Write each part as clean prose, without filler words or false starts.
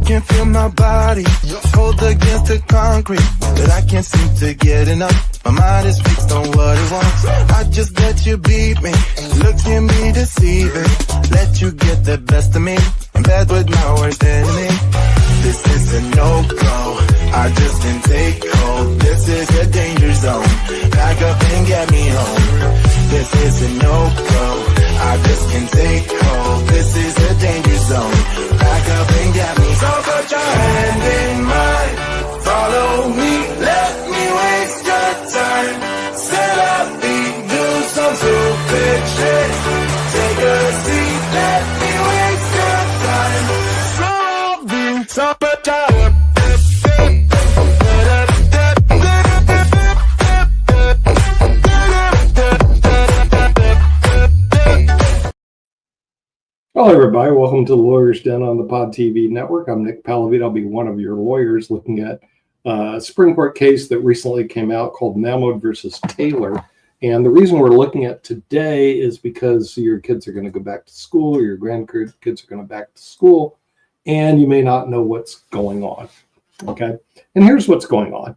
Can feel my body hold against the concrete, but I can't seem to get enough. My mind is fixed on what it wants. I just let you beat me, look at me deceiving. Let you get the best of me, in bed with my worst enemy. This is a no-go, I just can't take hold. This is a danger zone, back up and get me home. This is a no-go, I just can't take hold. This is a danger zone, back up and get me. So put your hand in mine, follow me, let me waste your time. Set up feet, do some stupid shit. Take a seat, let me waste your time. So put your Hello, everybody. Welcome to the Lawyer's Den on the Pod TV network. I'm Nick Palavito. I'll be one of your lawyers looking at a Supreme Court case that recently came out called Mahmoud versus Taylor. And the reason we're looking at today is because your kids are going to go back to school, or your grandkids are going to back to school, and you may not know what's going on. Okay. And here's what's going on.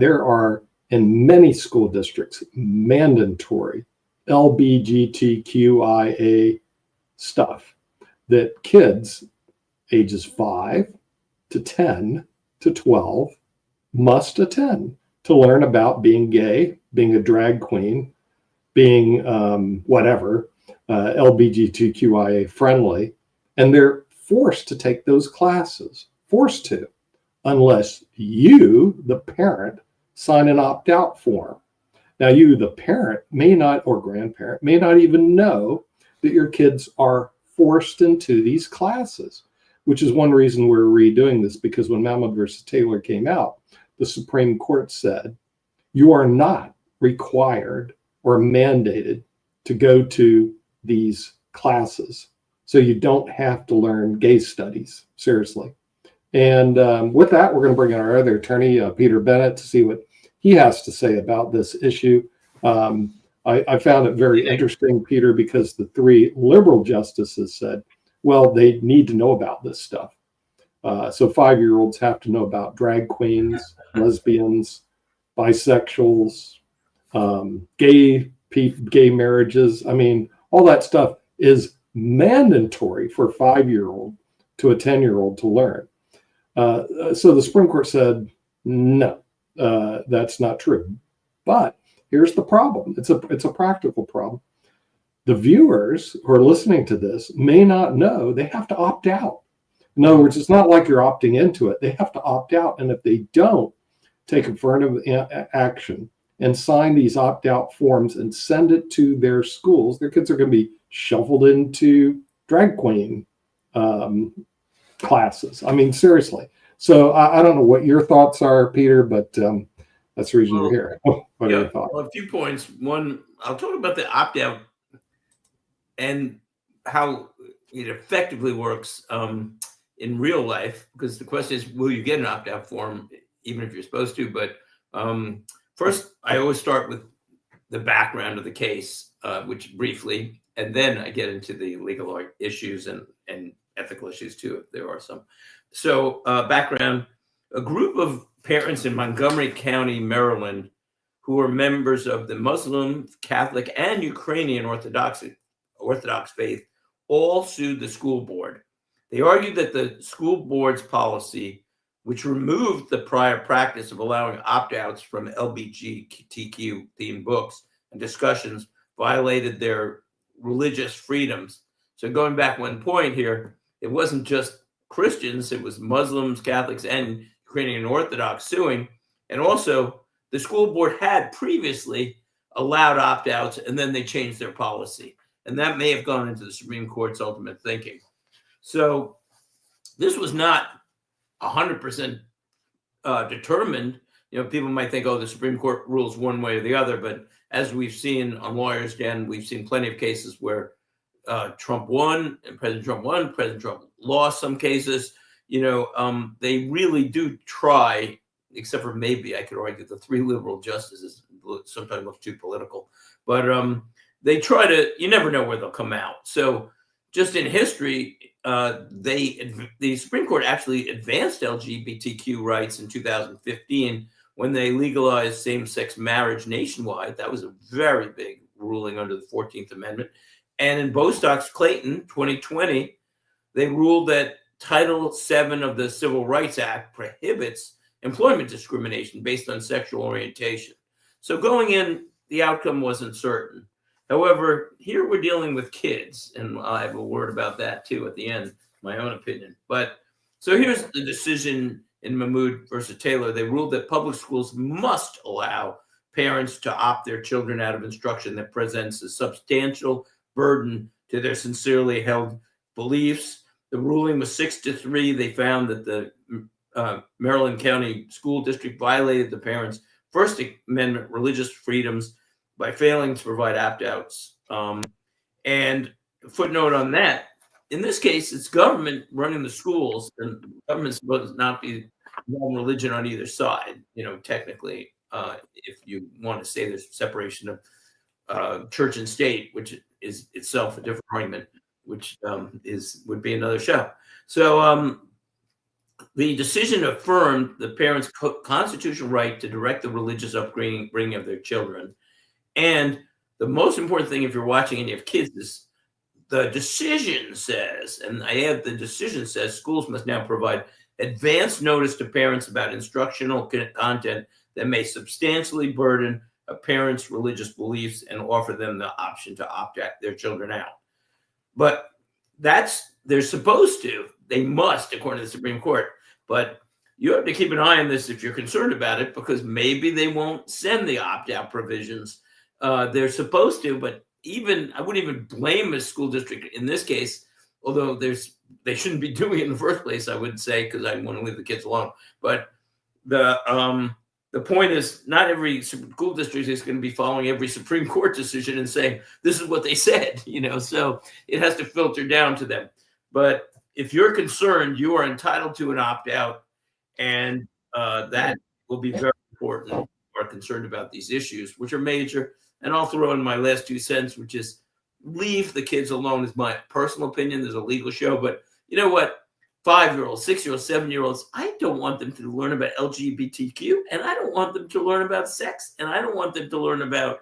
There are, in many school districts, mandatory Lbgtqia stuff that kids ages 5 to 10 to 12 must attend to learn about being gay, being a drag queen, being whatever, Lbgtqia friendly, and they're forced to take those classes, forced to, unless you, the parent, sign an opt-out form. Now you, the parent, may not, or grandparent, may not even know that your kids are forced into these classes, which is one reason we're redoing this, because when Mahmoud versus Taylor came out, the Supreme Court said, you are not required or mandated to go to these classes. So you don't have to learn gay studies, seriously. And with that, we're going to bring in our other attorney, Peter Bennett, to see what he has to say about this issue. I found it very interesting, Peter, because the 3 liberal justices said, well, they need to know about this stuff. So 5-year-olds have to know about drag queens, lesbians, bisexuals, gay marriages. I mean, all that stuff is mandatory for a 5-year-old to a 10-year-old to learn. So the Supreme Court said, no, that's not true. But here's the problem. It's a practical problem. The viewers who are listening to this may not know they have to opt out. In other words, it's not like you're opting into it. They have to opt out. And if they don't take affirmative action and sign these opt-out forms and send it to their schools, their kids are going to be shuffled into drag queen classes. I mean, seriously. So I don't know what your thoughts are, Peter, but that's the reason you're here. What are your thoughts? Well, a few points. One, I'll talk about the opt-out and how it effectively works in real life, because the question is, will you get an opt-out form, even if you're supposed to? But first, I always start with the background of the case, which briefly, and then I get into the legal issues and ethical issues too, if there are some. So background, a group of parents in Montgomery County, Maryland, who are members of the Muslim, Catholic, and Ukrainian Orthodox faith, all sued the school board. They argued that the school board's policy, which removed the prior practice of allowing opt-outs from LBGTQ-themed books and discussions, violated their religious freedoms. So going back one point here, it wasn't just Christians, it was Muslims, Catholics, and Ukrainian Orthodox suing. And also, the school board had previously allowed opt-outs, and then they changed their policy. And that may have gone into the Supreme Court's ultimate thinking. So this was not 100% determined. You know, people might think, oh, the Supreme Court rules one way or the other. But as we've seen on Lawyer's Den, we've seen plenty of cases where Trump won and President Trump lost some cases. You know, they really do try, except for maybe I could argue the 3 liberal justices sometimes look too political. But they try to, you never know where they'll come out. So just in history, the Supreme Court actually advanced LGBTQ rights in 2015 when they legalized same-sex marriage nationwide. That was a very big ruling under the 14th Amendment. And in Bostock's Clayton 2020, they ruled that Title VII of the Civil Rights Act prohibits employment discrimination based on sexual orientation. So going in, the outcome wasn't certain. However, here we're dealing with kids, and I have a word about that too at the end, my own opinion. But so here's the decision in Mahmoud versus Taylor. They ruled that public schools must allow parents to opt their children out of instruction that presents a substantial burden to their sincerely held beliefs. The ruling was 6-3. They found that the Maryland County School District violated the parents' First Amendment religious freedoms by failing to provide opt-outs. And a footnote on that, in this case, it's government running the schools, and government's supposed to not be religion on either side, technically, if you want to say there's separation of church and state, which is itself a different argument, which would be another show. So the decision affirmed the parents' constitutional right to direct the religious upbringing of their children. And the most important thing, if you're watching and you have kids, is the decision says, and I add the decision says, schools must now provide advance notice to parents about instructional content that may substantially burden a parent's religious beliefs and offer them the option to opt their children out. But they're supposed to, they must, according to the Supreme Court. But you have to keep an eye on this if you're concerned about it, because maybe they won't send the opt-out provisions. They're supposed to, but I wouldn't even blame a school district in this case, although they shouldn't be doing it in the first place, I would say, because I want to leave the kids alone. But the point is, not every school district is going to be following every Supreme Court decision and saying, this is what they said, so it has to filter down to them. But if you're concerned, you are entitled to an opt-out, and that will be very important if you are concerned about these issues, which are major. And I'll throw in my last 2 cents, which is leave the kids alone, is my personal opinion. There's a legal show, but you know what? 5-year-olds, 6-year-olds, 7-year-olds, I don't want them to learn about LGBTQ, and I don't want them to learn about sex, and I don't want them to learn about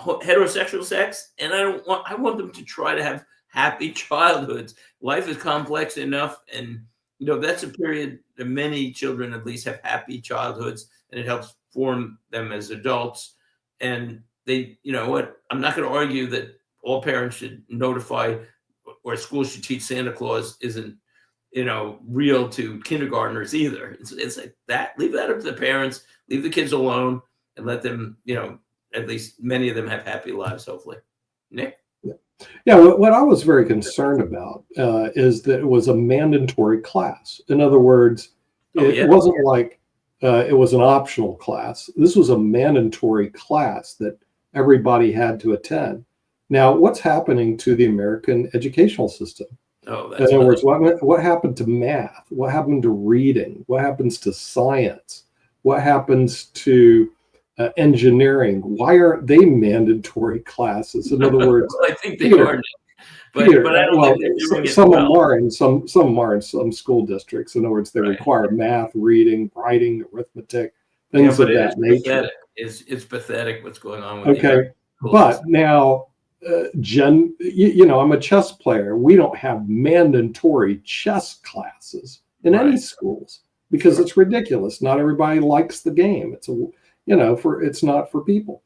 heterosexual sex, and I want them to try to have happy childhoods. Life is complex enough, and that's a period that many children at least have happy childhoods, and it helps form them as adults. And they, I'm not going to argue that all parents should notify, or schools should teach Santa Claus isn't, real to kindergartners either. It's like that. Leave that up to the parents. Leave the kids alone and let them, at least many of them have happy lives, hopefully. Nick? Yeah, what I was very concerned about is that it was a mandatory class. In other words, it wasn't like it was an optional class. This was a mandatory class that everybody had to attend. Now, what's happening to the American educational system? Oh, that's in other words, what happened to math? What happened to reading? What happens to science? What happens to engineering? Why aren't they mandatory classes? In other words, I think they are. But I don't think they're doing it some well. of them are in some are in some school districts. In other words, they require math, reading, writing, arithmetic, things of that nature. It's pathetic what's going on with okay, but now, I'm a chess player. We don't have mandatory chess classes in any schools because it's ridiculous. Not everybody likes the game. It's it's not for people.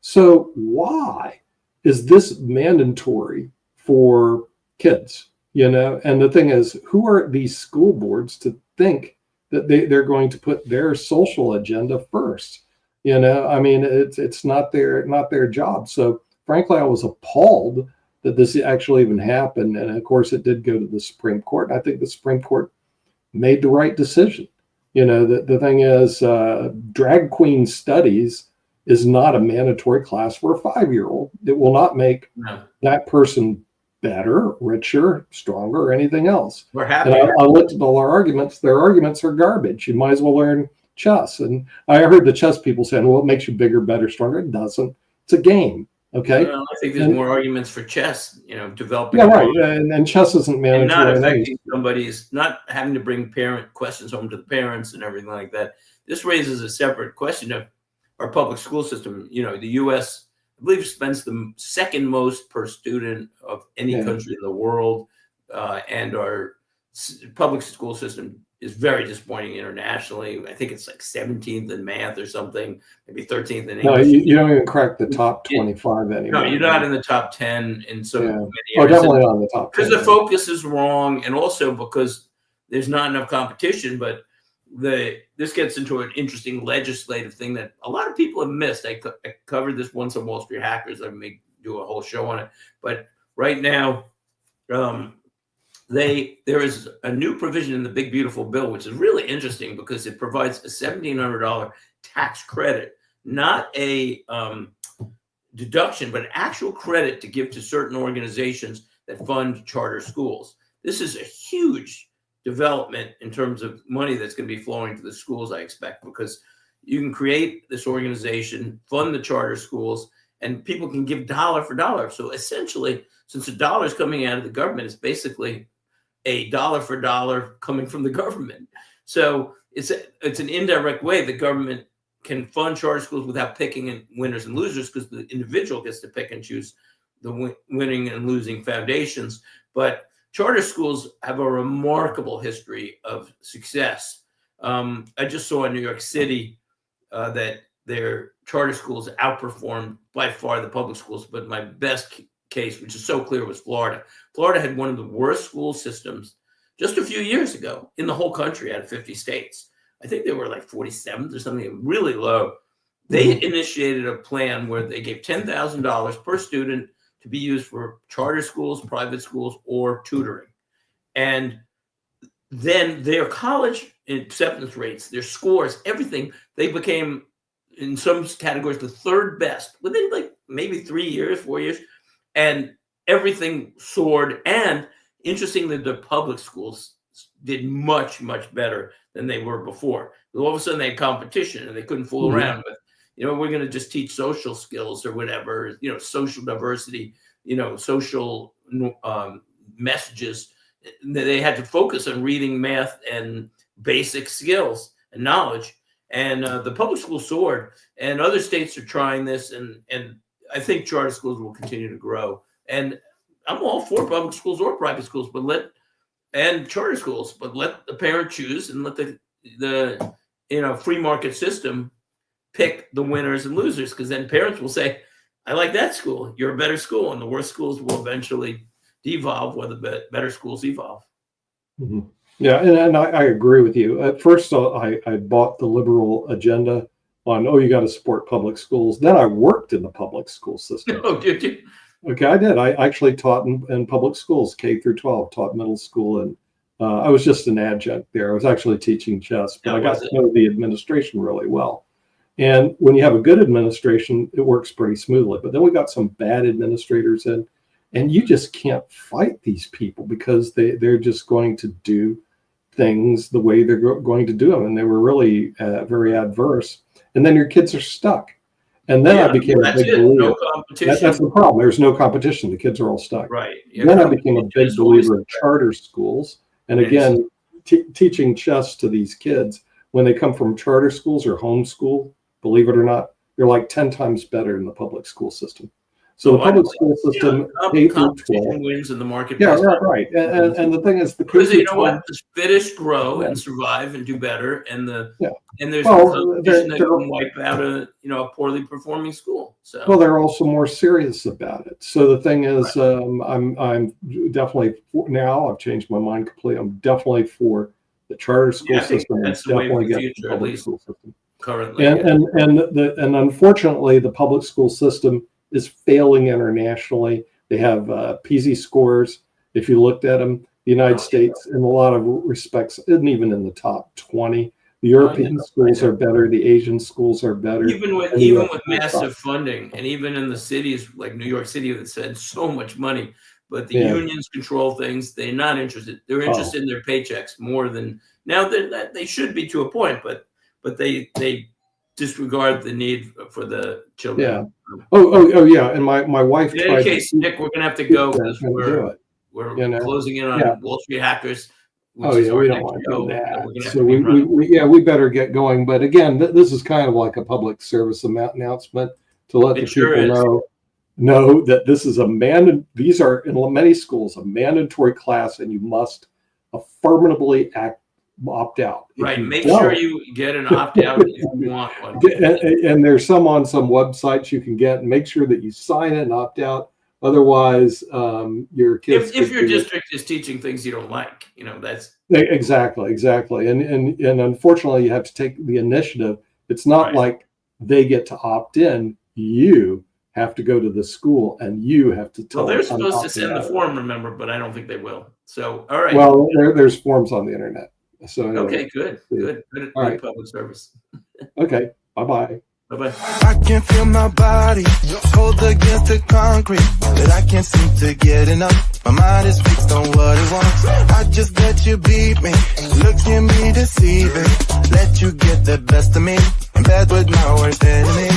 So why is this mandatory for kids? And the thing is, who are these school boards to think that they're going to put their social agenda first? It's not their job. So frankly, I was appalled that this actually even happened. And of course, it did go to the Supreme Court. I think the Supreme Court made the right decision. The thing is, drag queen studies is not a mandatory class for a 5-year-old. It will not make that person better, richer, stronger, or anything else. We're happy. And I looked at all their arguments. Their arguments are garbage. You might as well learn chess. And I heard the chess people saying, well, it makes you bigger, better, stronger. It doesn't. It's a game. Okay. Well, I think there's And more arguments for chess, developing yeah, a right. mind And chess isn't and not mandatory in any. affecting somebody's, not having to bring parent questions home to the parents and everything like that. This raises a separate question of our public school system. The U.S., I believe, spends the second most per student of any Yeah. country in the world, and our public school system is very disappointing internationally. I think it's like 17th in math or something, maybe 13th in No, English. you don't even crack the top 25 anymore. No, you're not in the top 10 in so Yeah. many Oh, areas. definitely not in the top 10. Because the focus is wrong, and also because there's not enough competition. But this gets into an interesting legislative thing that a lot of people have missed. I covered this once on Wall Street Hackers. I may do a whole show on it. But right now, there is a new provision in the Big Beautiful Bill, which is really interesting because it provides a $1,700 tax credit, not a deduction, but an actual credit to give to certain organizations that fund charter schools. This is a huge development in terms of money that's going to be flowing to the schools, I expect, because you can create this organization, fund the charter schools, and people can give dollar for dollar. So essentially, since the dollar is coming out of the government, it's basically a dollar for dollar coming from the government. So it's an indirect way the government can fund charter schools without picking winners and losers, because the individual gets to pick and choose the winning and losing foundations. But charter schools have a remarkable history of success. I just saw in New York City that their charter schools outperformed by far the public schools. But my best case, which is so clear, was Florida. Florida had one of the worst school systems just a few years ago in the whole country out of 50 states. I think they were like 47th or something, really low. They initiated a plan where they gave $10,000 per student to be used for charter schools, private schools, or tutoring. And then their college acceptance rates, their scores, everything, they became, in some categories, the third best within like maybe 3 years, 4 years. And everything soared. And interestingly, the public schools did much, much better than they were before. All of a sudden, they had competition and they couldn't fool around with, we're going to just teach social skills or whatever, social diversity, social messages. They had to focus on reading, math, and basic skills and knowledge. And the public school soared, and other states are trying this. And I think charter schools will continue to grow. And I'm all for public schools or private schools, and charter schools, but let the parent choose and let the free market system pick the winners and losers, because then parents will say, I like that school, you're a better school, and the worst schools will eventually devolve while the better schools evolve. Mm-hmm. Yeah, and I agree with you. At first, I bought the liberal agenda on, you got to support public schools. Then I worked in the public school system. Oh, did you? Okay, I did. I actually taught in public schools, K through 12, taught middle school, and I was just an adjunct there. I was actually teaching chess, but I got to know the administration really well. And when you have a good administration, it works pretty smoothly. But then we got some bad administrators in, and you just can't fight these people because they're just going to do things the way they're going to do them. And they were really very adverse. And then your kids are stuck. And then I became a big believer. No competition. That's the problem. There's no competition. The kids are all stuck. Right. Then I became a big believer in charter schools. And again, teaching chess to these kids, when they come from charter schools or homeschool, believe it or not, they're like 10 times better in the public school system. So the public school system, K through 12, wins in the marketplace. Yeah, right. And the thing is, the because you know what, the fittest grow and survive and do better, and there's competition that can wipe out a poorly performing school. So they're also more serious about it. So the thing is, I'm definitely now I've changed my mind completely. I'm definitely for the charter school system. That's the way of the future, at least school system currently. And unfortunately, the public school system is failing internationally. They have PZ scores. If you looked at them, the United States, in a lot of respects, isn't even in the top 20. The European schools are better. The Asian schools are better. Even with massive funding, and even in the cities like New York City that spend so much money, but the unions control things. They're not interested. They're interested in their paychecks more than now. They should be to a point, but they disregard the need for the children. Yeah. Oh, yeah. And my wife In any tried case, Nick, we're going to have to go because we're closing in on Yeah. Wall Street Hackers. Oh yeah, we don't want to do that. So we better get going. But again, this is kind of like a public service announcement to let the people know that this is these are in many schools a mandatory class, and you must affirmatively opt out. Right. Make sure you get an opt out if you want one. And there's some on some websites you can get. And make sure that you sign it and opt out. Otherwise, your kids. If your district is teaching things you don't like, that's exactly. And unfortunately, you have to take the initiative. It's not like they get to opt in. You have to go to the school and you have to tell. Well, they're supposed to send the form, remember, but I don't think they will. So, all right. Well, there's forms on the internet. So anyway, okay, good public service. Okay, bye. Bye-bye. I can feel my body cold against the concrete, but I can't seem to get enough. My mind is fixed on what it wants. I just let you beat me, look at me deceiving. Let you get the best of me, in bed with my worst enemy.